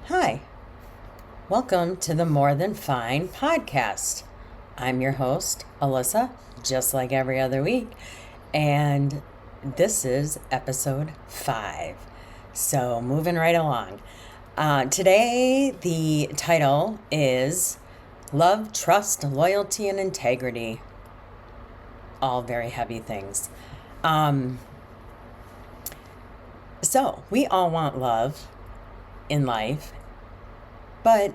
Hi, welcome to the More Than Fine podcast. I'm your host, Alyssa, just like every other week, and this is episode 5. So, moving right along. Today, the title is Love, Trust, Loyalty, and Integrity. All very heavy things. So, we all want love in life, but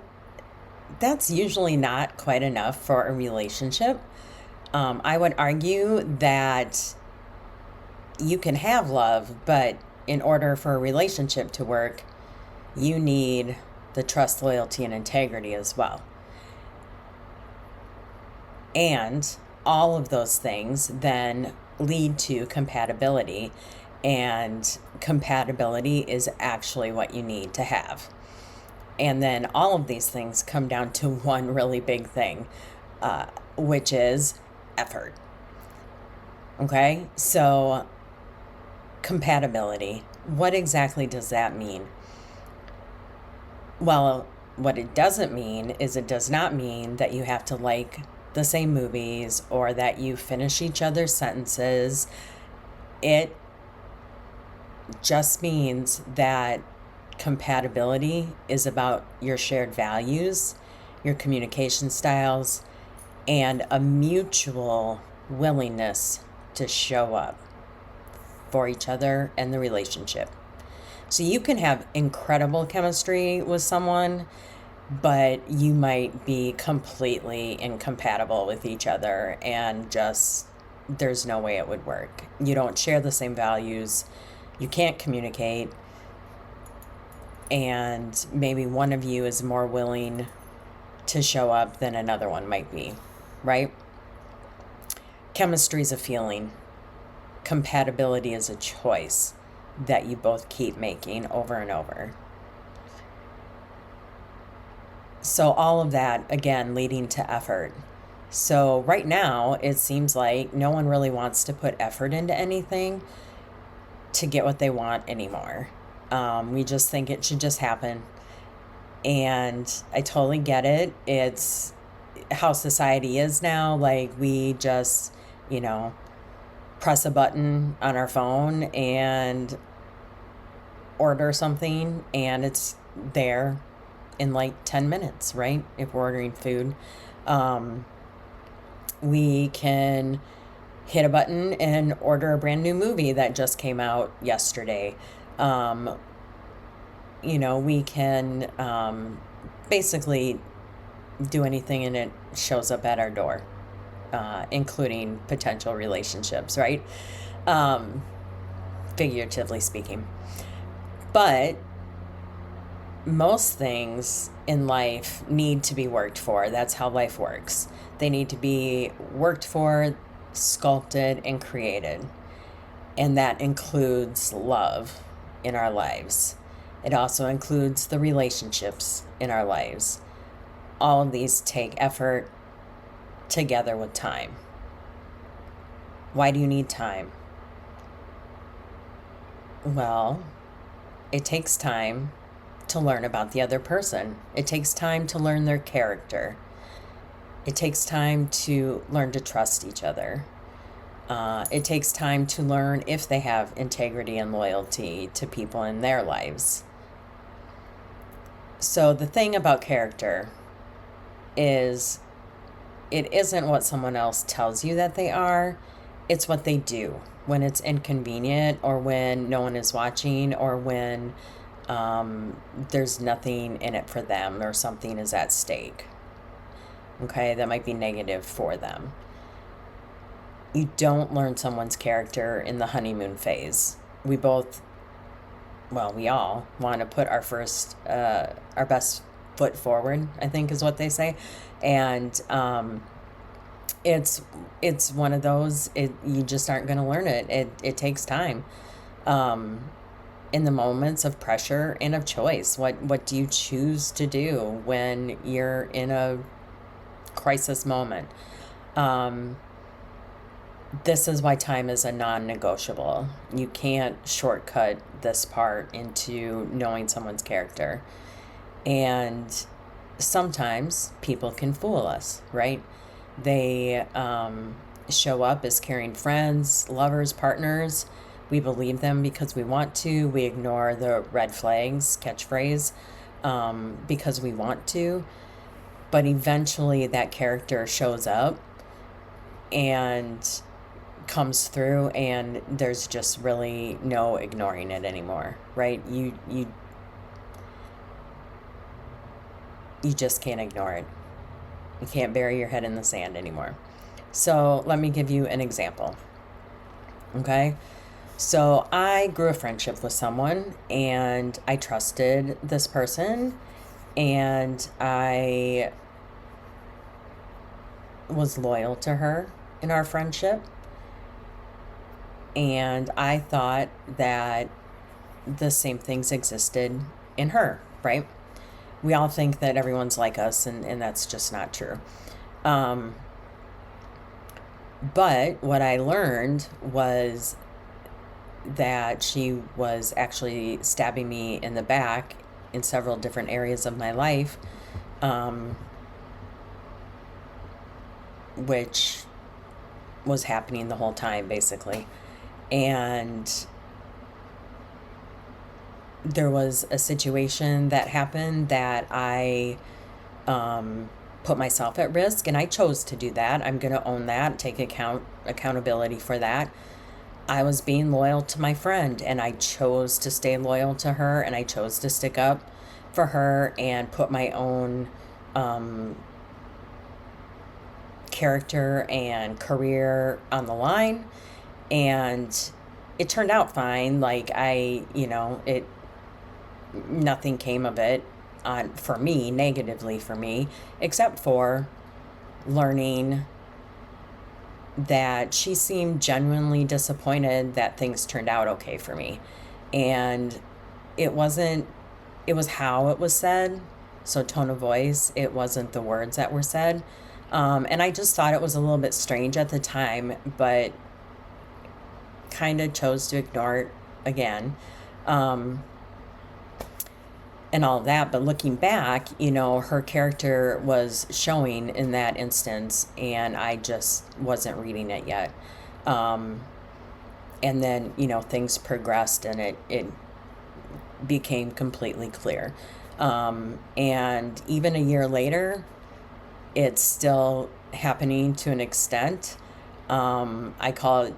that's usually not quite enough for a relationship. I would argue that you can have love, but in order for a relationship to work, you need the trust, loyalty, and integrity as well. And all of those things then lead to compatibility. And compatibility is actually what you need to have. And then all of these things come down to one really big thing, which is effort. Okay, so compatibility. What exactly does that mean? Well, what it doesn't mean is it does not mean that you have to like the same movies or that you finish each other's sentences. It just means that compatibility is about your shared values, your communication styles, and a mutual willingness to show up for each other and the relationship. So you can have incredible chemistry with someone, but you might be completely incompatible with each other and just there's no way it would work. You don't share the same values, you can't communicate, and maybe one of you is more willing to show up than another one might be, right? Chemistry is a feeling. Compatibility is a choice that you both keep making over and over. So all of that, again, leading to effort. So right now, it seems like no one really wants to put effort into anything to get what they want anymore. We just think it should just happen. And I totally get it. It's how society is now. Like, we just, press a button on our phone and order something, and it's there in like 10 minutes, right? If we're ordering food, we can hit a button and order a brand new movie that just came out yesterday. We can basically do anything and it shows up at our door, including potential relationships, right? Figuratively speaking. But most things in life need to be worked for. That's how life works. They need to be worked for, sculpted, and created. And that includes love in our lives. It also includes the relationships in our lives. All of these take effort together with time. Why do you need time? Well, it takes time to learn about the other person. It takes time to learn their character. It takes time to learn to trust each other. It takes time to learn if they have integrity and loyalty to people in their lives. So the thing about character is it isn't what someone else tells you that they are, it's what they do when it's inconvenient or when no one is watching or when there's nothing in it for them or something is at stake. Okay, that might be negative for them. You don't learn someone's character in the honeymoon phase. We all want to put our best foot forward, I think is what they say. And it's one of those, you just aren't going to learn it. It takes time. In the moments of pressure and of choice, what do you choose to do when you're in a crisis moment? This is why time is a non-negotiable. You can't shortcut this part into knowing someone's character. And sometimes people can fool us, right? They show up as caring friends, lovers, partners. We believe them because we want to. We ignore the red flags, catchphrase, because we want to. But eventually that character shows up and comes through, and there's just really no ignoring it anymore, right? You just can't ignore it. You can't bury your head in the sand anymore. So let me give you an example. Okay? So I grew a friendship with someone, and I trusted this person, and I was loyal to her in our friendship. And I thought that the same things existed in her, right? We all think that everyone's like us, and that's just not true. Um, but what I learned was that she was actually stabbing me in the back in several different areas of my life, um, which was happening the whole time, basically. And there was a situation that happened that I put myself at risk, and I chose to do that. I'm going to own that, take accountability for that. I was being loyal to my friend, and I chose to stay loyal to her, and I chose to stick up for her and put my own um, character and career on the line. And it turned out fine. Like, nothing came of it for me, negatively for me, except for learning that she seemed genuinely disappointed that things turned out okay for me. And it wasn't, it was how it was said. So, tone of voice, it wasn't the words that were said. And I just thought it was a little bit strange at the time, but kind of chose to ignore it again. And all of that. But looking back, her character was showing in that instance, and I just wasn't reading it yet. And then, things progressed, and it became completely clear. And even a year later, it's still happening to an extent. I call it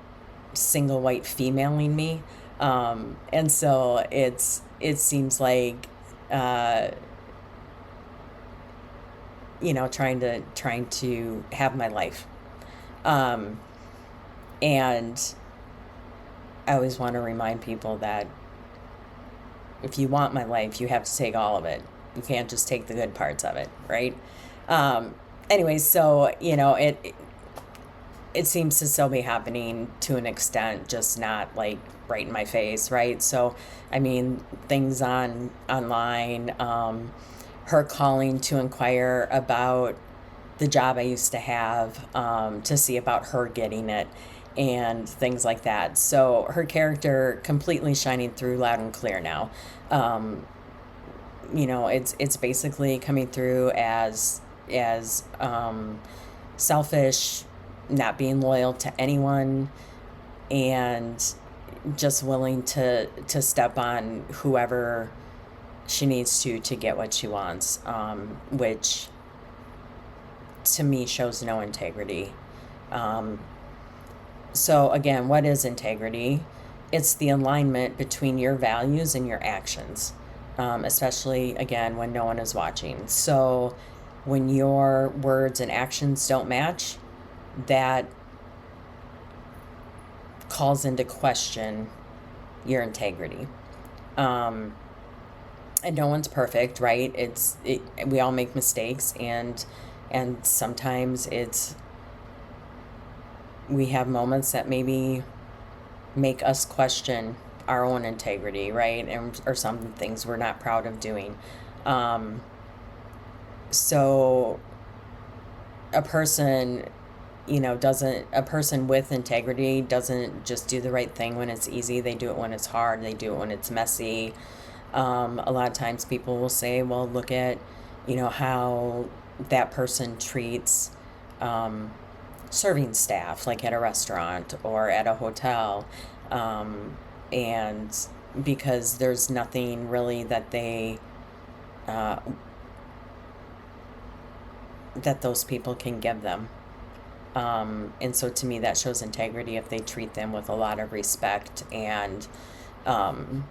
single white femaling me. And so it seems like, trying to have my life. And I always want to remind people that if you want my life, you have to take all of it. You can't just take the good parts of it, right? Anyways, so it seems to still be happening to an extent, just not like right in my face, right? So, I mean, things online, her calling to inquire about the job I used to have, to see about her getting it, and things like that. So her character completely shining through loud and clear now. It's basically coming through as selfish, not being loyal to anyone, and just willing to step on whoever she needs to get what she wants, which to me shows no integrity. So again, what is integrity? It's the alignment between your values and your actions, especially again when no one is watching. So when your words and actions don't match, that calls into question your integrity. And no one's perfect, right? We all make mistakes, and sometimes we have moments that maybe make us question our own integrity, right? Or some things we're not proud of doing. So a person a person with integrity doesn't just do the right thing when it's easy. They do it when it's hard. They do it when it's messy. A lot of times people will say, well, look at, how that person treats um, serving staff, like at a restaurant or at a hotel. And because there's nothing really uh, that those people can give them. And so to me, that shows integrity if they treat them with a lot of respect and um,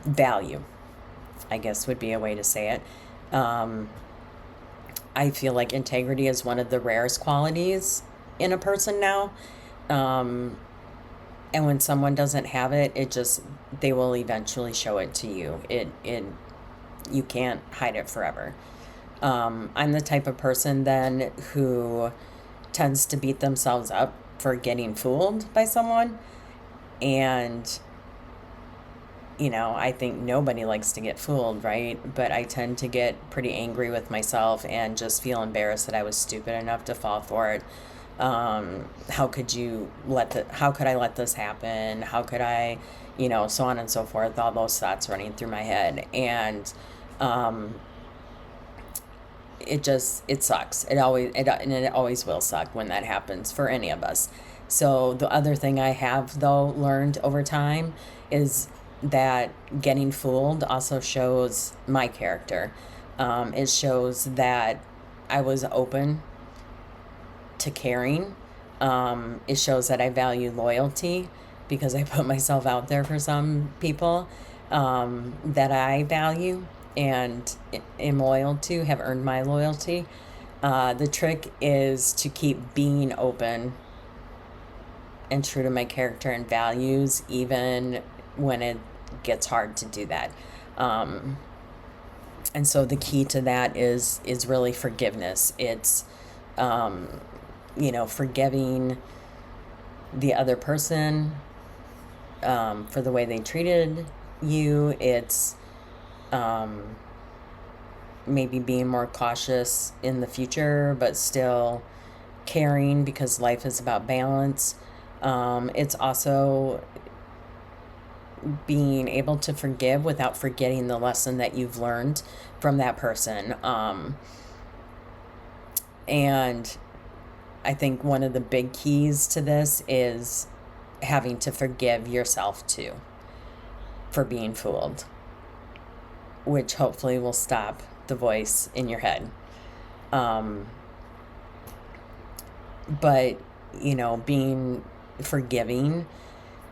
value, I guess would be a way to say it. Um, I feel like integrity is one of the rarest qualities in a person now. Um, and when someone doesn't have it, they will eventually show it to you. You can't hide it forever. I'm the type of person then who tends to beat themselves up for getting fooled by someone. And, I think nobody likes to get fooled, right? But I tend to get pretty angry with myself and just feel embarrassed that I was stupid enough to fall for it. How could I let this happen? How could I, so on and so forth, all those thoughts running through my head. And, um, it sucks. And it always will suck when that happens for any of us. So the other thing I have though learned over time is that getting fooled also shows my character. It shows that I was open to caring. It shows that I value loyalty because I put myself out there for some people that I value and am loyal to, have earned my loyalty. The trick is to keep being open and true to my character and values, even when it gets hard to do that. Um, and so the key to that is really forgiveness. It's um, forgiving the other person for the way they treated you. It's um, maybe being more cautious in the future, but still caring because life is about balance. It's also being able to forgive without forgetting the lesson that you've learned from that person. And I think one of the big keys to this is having to forgive yourself too for being fooled, which hopefully will stop the voice in your head. Um, but, being forgiving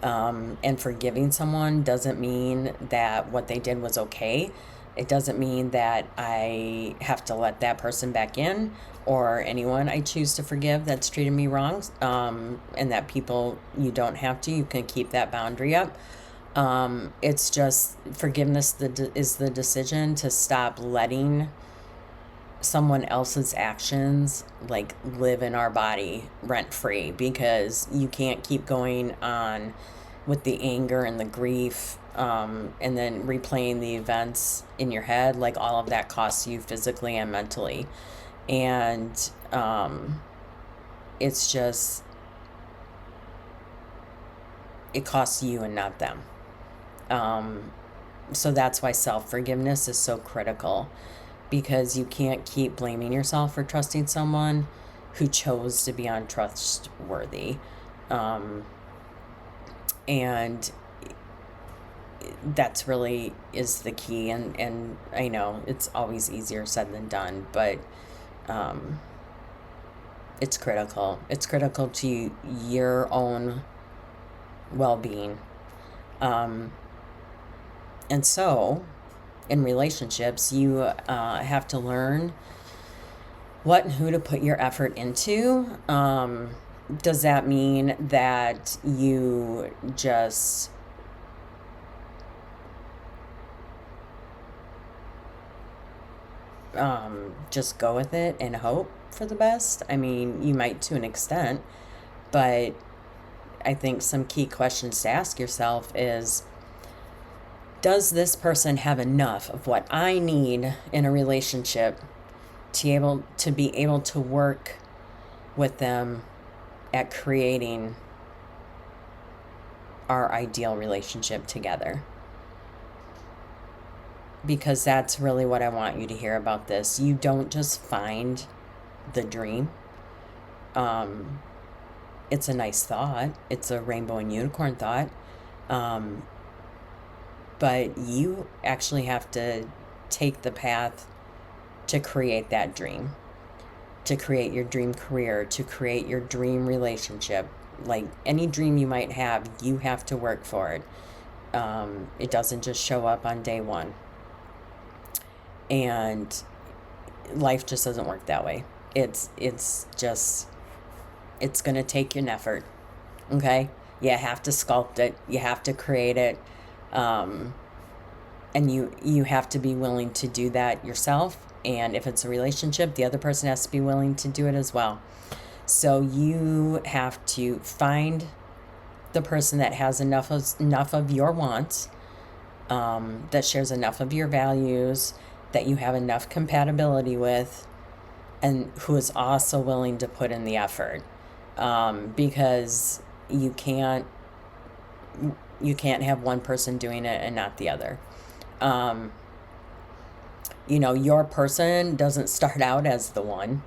and forgiving someone doesn't mean that what they did was okay. It doesn't mean that I have to let that person back in or anyone I choose to forgive that's treated me wrong. And that people, you don't have to, you can keep that boundary up. It's just forgiveness is the decision to stop letting someone else's actions like live in our body rent free, because you can't keep going on with the anger and the grief, and then replaying the events in your head. Like all of that costs you physically and mentally. And it's just, it costs you and not them. So that's why self forgiveness is so critical, because you can't keep blaming yourself for trusting someone who chose to be untrustworthy. Um, and that's really is the key. And I know it's always easier said than done, but um, it's critical. It's critical to your own well being. Um, and so, in relationships, you have to learn what and who to put your effort into. Does that mean that you just go with it and hope for the best? I mean, you might to an extent, but I think some key questions to ask yourself is, does this person have enough of what I need in a relationship to be able to work with them at creating our ideal relationship together? because that's really what I want you to hear about this. You don't just find the dream. Um, it's a nice thought. It's a rainbow and unicorn thought. Um, but you actually have to take the path to create that dream, to create your dream career, to create your dream relationship. Like any dream you might have, you have to work for it. It doesn't just show up on day one. And life just doesn't work that way. It's just it's going to take an effort. Okay? You have to sculpt it. You have to create it. Um, and you have to be willing to do that yourself. And if it's a relationship, the other person has to be willing to do it as well. So you have to find the person that has enough of your wants, that shares enough of your values, that you have enough compatibility with, and who is also willing to put in the effort. Because you can't have one person doing it and not the other. Um, your person doesn't start out as the one.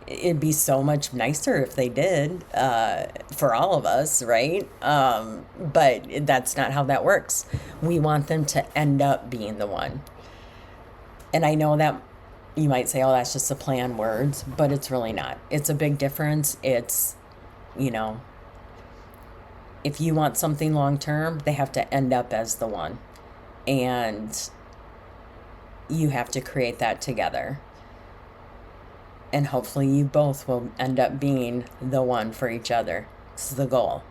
It'd be so much nicer if they did, for all of us, right? But that's not how that works. We want them to end up being the one. And I know that you might say, oh, that's just a play on words, but it's really not. It's a big difference. It's, you know, if you want something long term, they have to end up as the one. And you have to create that together. And hopefully you both will end up being the one for each other. This is the goal.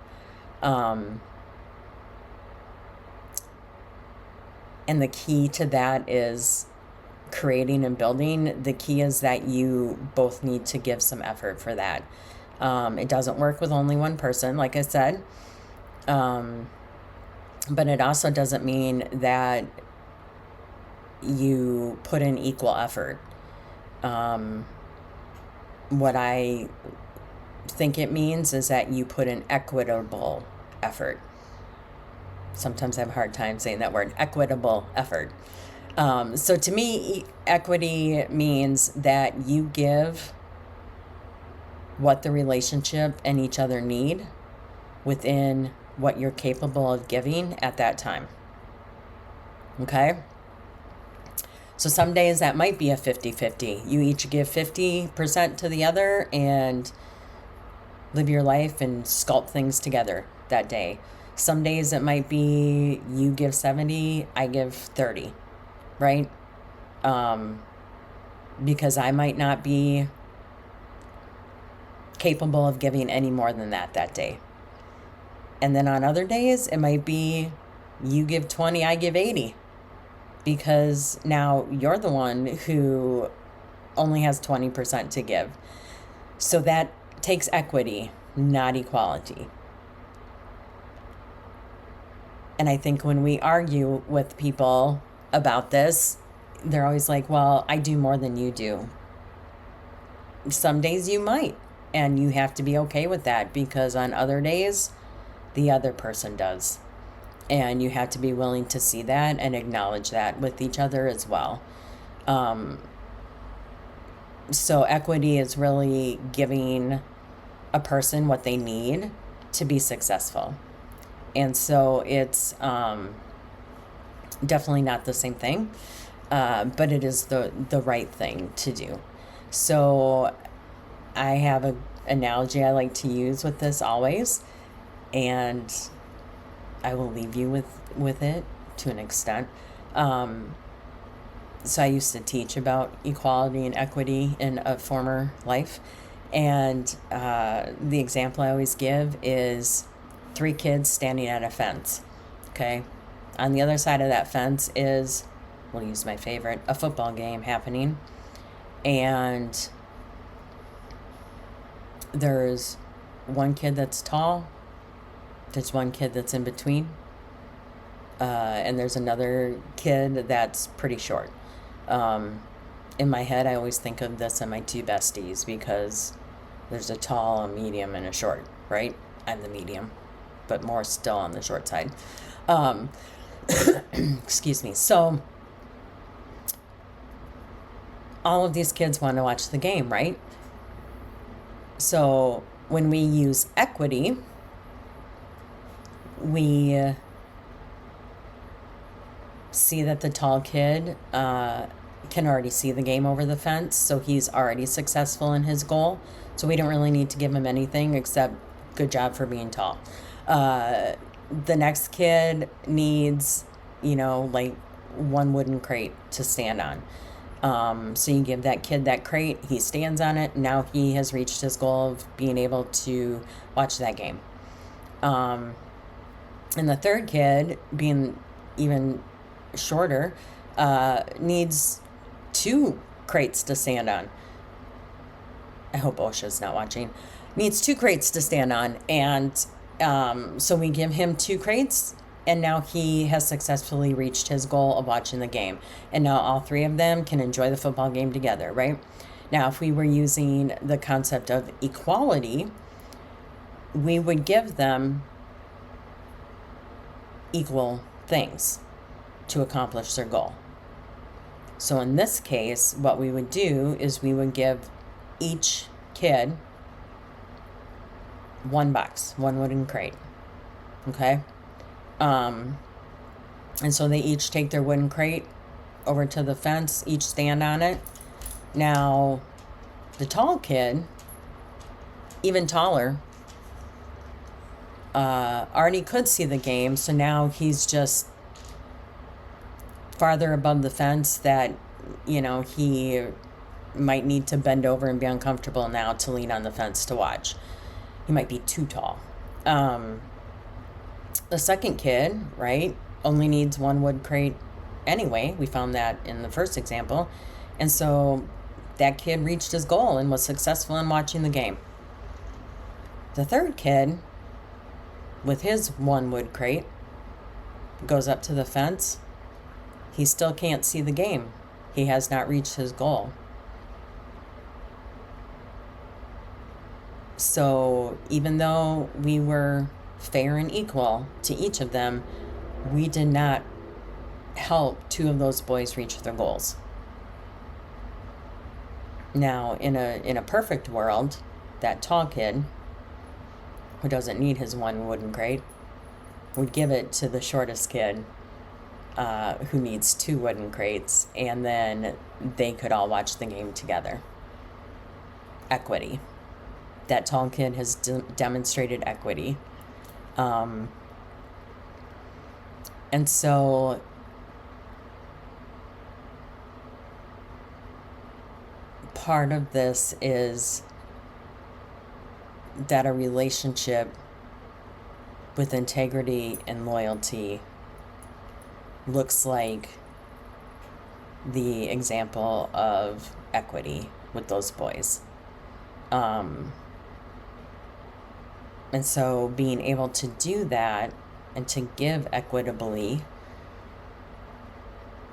Um, and the key to that is creating and building. The key is that you both need to give some effort for that. It doesn't work with only one person, like I said. Um, but it also doesn't mean that you put in equal effort. Um, what I think it means is that you put in equitable effort. Sometimes I have a hard time saying that word, equitable effort. So to me, equity means that you give what the relationship and each other need within what you're capable of giving at that time. Okay? So some days that might be a 50-50. You each give 50% to the other and live your life and sculpt things together that day. Some days it might be you give 70, I give 30, right? Um, because I might not be capable of giving any more than that day. And then on other days, it might be you give 20, I give 80. Because now you're the one who only has 20% to give. So that takes equity, not equality. And I think when we argue with people about this, they're always like, well, I do more than you do. Some days you might, and you have to be okay with that because on other days, the other person does. And you have to be willing to see that and acknowledge that with each other as well. Um, so equity is really giving a person what they need to be successful. And so it's definitely not the same thing, but it is the right thing to do. So I have an analogy I like to use with this always, and I will leave you with it to an extent. So I used to teach about equality and equity in a former life. And the example I always give is 3 kids standing at a fence. Okay. On the other side of that fence is, we'll use my favorite, a football game happening. And there's one kid that's tall. There's one kid that's in between. And there's another kid that's pretty short. In my head, I always think of this as my 2 besties because there's a tall, a medium, and a short, right? I'm the medium, but more still on the short side. Um, excuse me. So all of these kids want to watch the game, right? So when we use equity, we see that the tall kid can already see the game over the fence, so he's already successful in his goal. So we don't really need to give him anything except good job for being tall. The next kid needs, like one wooden crate to stand on. So you give that kid that crate, he stands on it. Now he has reached his goal of being able to watch that game. And the third kid, being even shorter, needs two crates to stand on. I hope OSHA's not watching. Needs two crates to stand on. And so we give him two crates, and now he has successfully reached his goal of watching the game. And now all three of them can enjoy the football game together, right? Now, if we were using the concept of equality, we would give them equal things to accomplish their goal. So in this case, what we would do is we would give each kid one box, one wooden crate. Okay? And so they each take their wooden crate over to the fence, each stand on it. Now, the tall kid, even taller, already could see the game, so now he's just farther above the fence that, he might need to bend over and be uncomfortable now to lean on the fence to watch. He might be too tall. The second kid, right, only needs one wood crate anyway. We found that in the first example. And so that kid reached his goal and was successful in watching the game. The third kid, with his one wood crate, goes up to the fence. He still can't see the game. He has not reached his goal. So even though we were fair and equal to each of them, we did not help two of those boys reach their goals. Now, in a perfect world, that tall kid who doesn't need his one wooden crate would give it to the shortest kid who needs two wooden crates, and then they could all watch the game together. Equity. That tall kid has demonstrated equity. And so part of this is that a relationship with integrity and loyalty looks like the example of equity with those boys. And so being able to do that and to give equitably,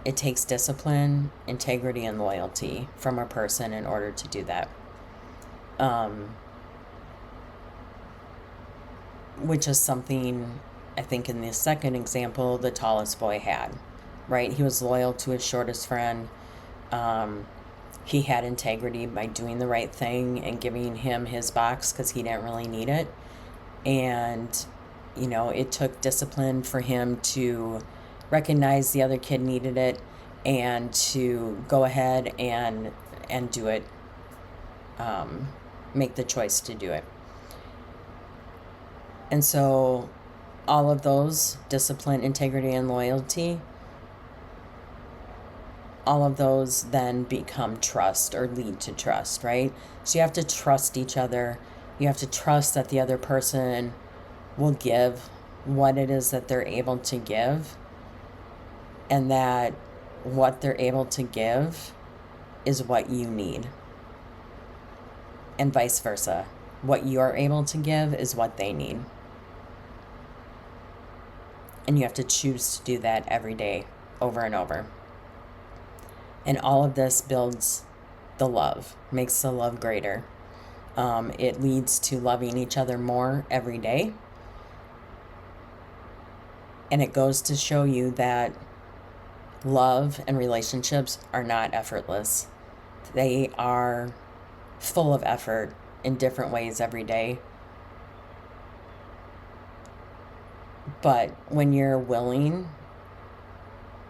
it takes discipline, integrity, and loyalty from a person in order to do that. Which is something I think in the second example, the tallest boy had, right? He was loyal to his shortest friend. He had integrity by doing the right thing and giving him his box because he didn't really need it. And, it took discipline for him to recognize the other kid needed it and to go ahead and do it, make the choice to do it. And so all of those, discipline, integrity, and loyalty, all of those then become trust or lead to trust, right? So you have to trust each other. You have to trust that the other person will give what it is that they're able to give, and that what they're able to give is what you need, and vice versa. What you're able to give is what they need. And you have to choose to do that every day, over and over. And all of this builds the love, makes the love greater. It leads to loving each other more every day. And it goes to show you that love and relationships are not effortless. They are full of effort in different ways every day. But when you're willing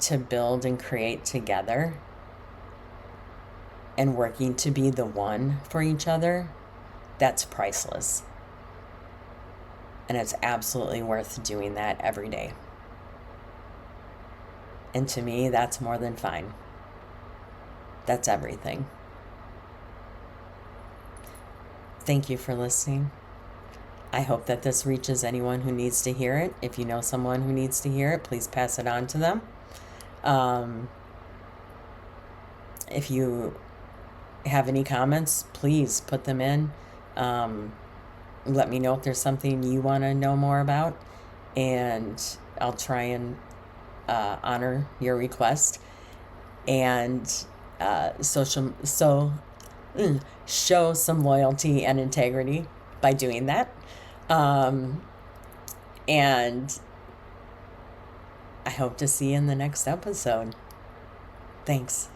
to build and create together and working to be the one for each other, that's priceless. And it's absolutely worth doing that every day. And to me, that's more than fine. That's everything. Thank you for listening. I hope that this reaches anyone who needs to hear it. If you know someone who needs to hear it, please pass it on to them. If you have any comments, please put them in. Let me know if there's something you want to know more about, and I'll try and honor your request and show some loyalty and integrity by doing that. And I hope to see you in the next episode. Thanks.